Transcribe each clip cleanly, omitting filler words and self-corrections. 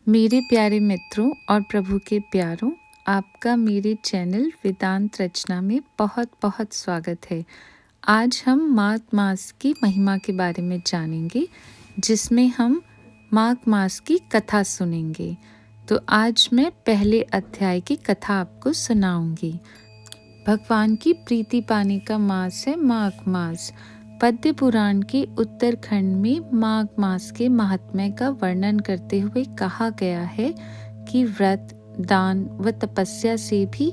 मेरे प्यारे मित्रों और प्रभु के प्यारों, आपका मेरे चैनल वेदांत रचना में बहुत बहुत स्वागत है। आज हम माघ मास की महिमा के बारे में जानेंगे, जिसमें हम माघ मास की कथा सुनेंगे। तो आज मैं पहले अध्याय की कथा आपको सुनाऊंगी। भगवान की प्रीति पाने का मास है माघ मास। पद्म पुराण के उत्तरखंड में माघ मास के महात्म्य का वर्णन करते हुए कहा गया है कि व्रत, दान व तपस्या से भी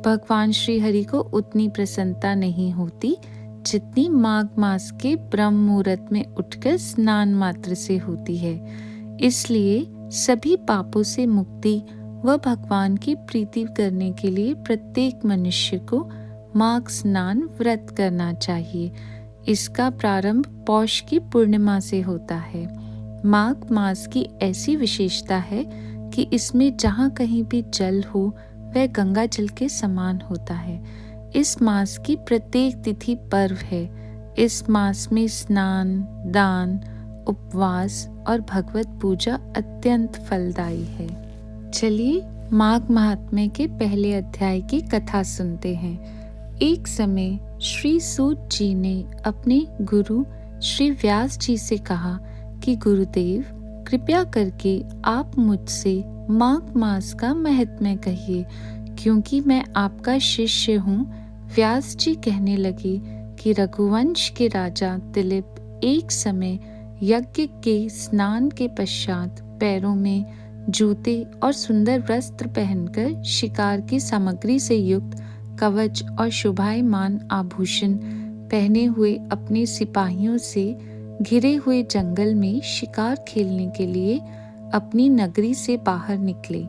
भगवान श्री हरि को उतनी प्रसन्नता नहीं होती जितनी माघ मास के ब्रह्म मुहूर्त में उठकर स्नान मात्र से होती है। इसलिए सभी पापों से मुक्ति व भगवान की प्रीति करने के लिए प्रत्येक मनुष्य को माघ स्नान व्रत करना चाहिए। इसका प्रारंभ पौष की पूर्णिमा से होता है। माघ मास की ऐसी विशेषता है कि इसमें जहाँ कहीं भी जल हो वह गंगा जल के समान होता है। इस मास की प्रत्येक तिथि पर्व है। इस मास में स्नान, दान, उपवास और भगवत पूजा अत्यंत फलदायी है। चलिए माघ महात्म्य के पहले अध्याय की कथा सुनते हैं। एक समय श्री सूत जी ने अपने गुरु श्री व्यास जी से कहा कि गुरुदेव, कृपया करके आप मुझसे माघ मास का महात्म्य कहिए, क्योंकि मैं आपका शिष्य हूँ। व्यास जी कहने लगे कि रघुवंश के राजा दिलीप एक समय यज्ञ के स्नान के पश्चात पैरों में जूते और सुंदर वस्त्र पहनकर शिकार की सामग्री से युक्त कवच और शोभायमान आभूषण पहने हुए अपने सिपाहियों से घिरे हुए जंगल में शिकार खेलने के लिए अपनी नगरी से बाहर निकले।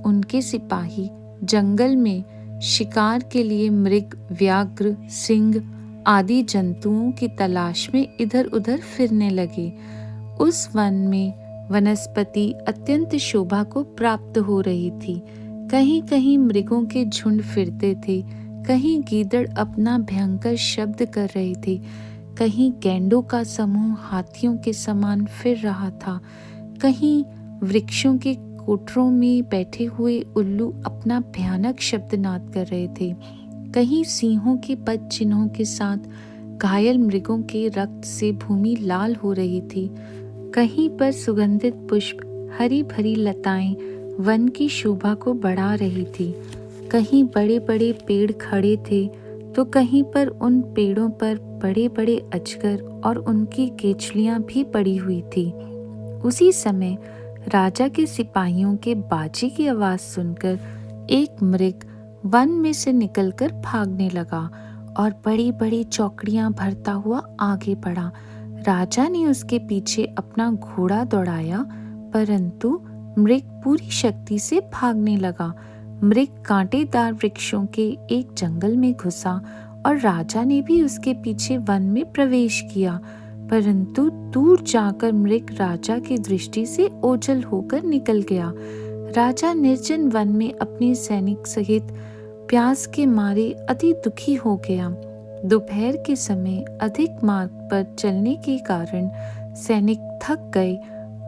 उनके सिपाही जंगल में शिकार के लिए मृग, व्याघ्र, सिंह आदि जंतुओं की तलाश में इधर उधर फिरने लगे। उस वन में वनस्पति अत्यंत शोभा को प्राप्त हो रही थी। कहीं कहीं मृगों के झुंड फिरते थे, कहीं गीदड़ अपना भयंकर शब्द कर रहे थे, कहीं गैंडों का समूह हाथियों के समान फिर रहा था, कहीं वृक्षों के कोठरों में बैठे हुए उल्लू अपना भयानक शब्दनाद कर रहे थे, कहीं सिंहों के पद चिन्हों के साथ घायल मृगों के रक्त से भूमि लाल हो रही थी, कहीं पर सुगंधित पुष्प, हरी भरी लताएं वन की शोभा को बढ़ा रही थी, कहीं बड़े बड़े पेड़ खड़े थे तो कहीं पर उन पेड़ों पर बड़े बड़े अजगर और उनकी केचलियां भी पड़ी हुई थी। उसी समय राजा के सिपाहियों के बाजे की आवाज सुनकर एक मृग वन में से निकलकर भागने लगा और बड़ी बड़ी चौकड़ियां भरता हुआ आगे बढ़ा। राजा ने उसके पीछे अपना घोड़ा दौड़ाया, परंतु मृग पूरी शक्ति से भागने लगा। मृग कांटेदार वृक्षों के एक जंगल में घुसा और राजा ने भी उसके पीछे वन में प्रवेश किया, परंतु दूर जाकर मृग राजा की दृष्टि से ओझल होकर निकल गया। राजा निर्जन वन में अपने सैनिक सहित प्यास के मारे अति दुखी हो गया। दोपहर के समय अधिक मार्ग पर चलने के कारण सैनिक थक गए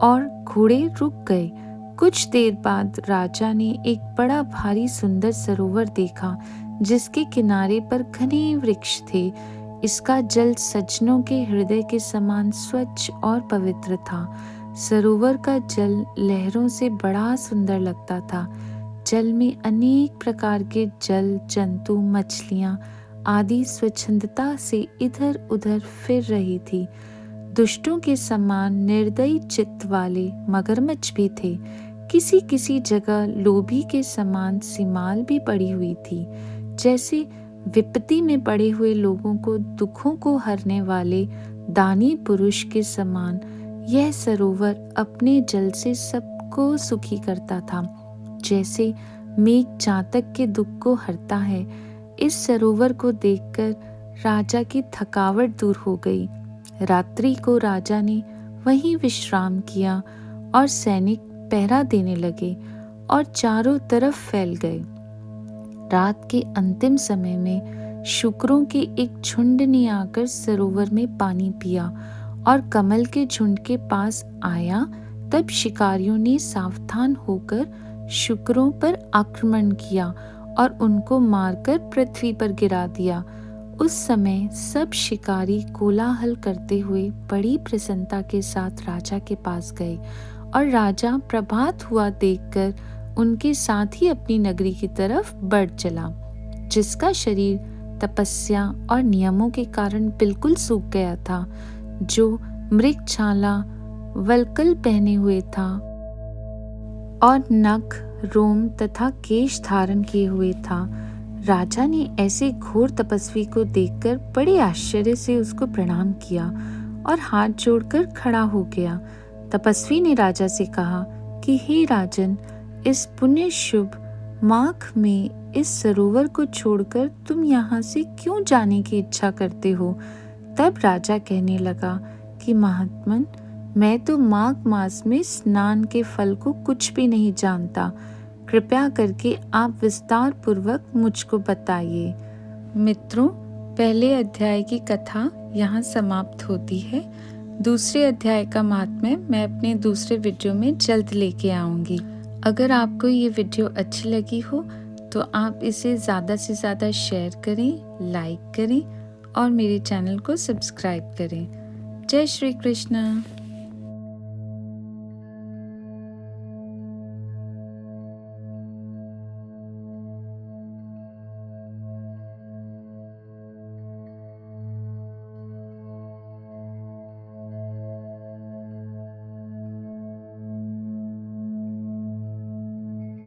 और घोड़े रुक गए। कुछ देर बाद राजा ने एक बड़ा भारी सुंदर सरोवर देखा, जिसके किनारे पर घने वृक्ष थे। इसका जल सज्जनों के हृदय के समान स्वच्छ और पवित्र था। सरोवर का जल लहरों से बड़ा सुंदर लगता था। जल में अनेक प्रकार के जल जंतु, मछलियां आदि स्वच्छंदता से इधर उधर फिर रही थी। दुष्टों के समान निर्दयी चित्त वाले मगरमच्छ भी थे। किसी किसी जगह लोभी के समान सीमाल भी पड़ी हुई थी। जैसे विपत्ति में पड़े हुए लोगों को दुखों को हरने वाले दानी पुरुष के समान यह सरोवर अपने जल से सबको सुखी करता था। जैसे मेघ चातक के दुख को हरता है, इस सरोवर को देखकर राजा की थकावट दूर हो गई। रात्रि को राजा ने वहीं विश्राम किया और सैनिक पहरा देने लगे और चारों तरफ फैल गए। रात के अंतिम समय में शुक्रों के एक झुंड ने आकर सरोवर में पानी पिया और कमल के झुंड के पास आया तब शिकारियों ने सावधान होकर शुकरों पर आक्रमण किया और उनको मारकर पृथ्वी पर गिरा दिया। उस समय सब शिकारी कोलाहल करते हुए बड़ी प्रसन्नता के साथ राजा के पास गए और राजा प्रभात हुआ देखकर उनके साथ ही अपनी नगरी की तरफ बढ़ चला, जिसका शरीर तपस्या और नियमों के कारण बिल्कुल सूख गया था, जो मृगछाला वल्कल पहने हुए था और नख, रोम तथा केश धारण किए हुए था। राजा ने ऐसे घोर तपस्वी को देखकर बड़े आश्चर्य से उसको प्रणाम किया और हाथ जोड़कर खड़ा हो गया। तपस्वी ने राजा से कहा कि हे राजन, इस पुण्य शुभ माघ में इस सरोवर को छोड़कर तुम यहाँ से क्यों जाने की इच्छा करते हो? तब राजा कहने लगा कि महात्मन, मैं तो माघ मास में स्नान के फल को कुछ भी नहीं जानता। कृपया करके आप विस्तार पूर्वक मुझको बताइए। मित्रों, पहले अध्याय की कथा यहाँ समाप्त होती है। दूसरे अध्याय का महात्म्य मैं अपने दूसरे वीडियो में जल्द लेके आऊँगी। अगर आपको ये वीडियो अच्छी लगी हो तो आप इसे ज़्यादा से ज़्यादा शेयर करें, लाइक करें और मेरे चैनल को सब्सक्राइब करें। जय श्री कृष्ण।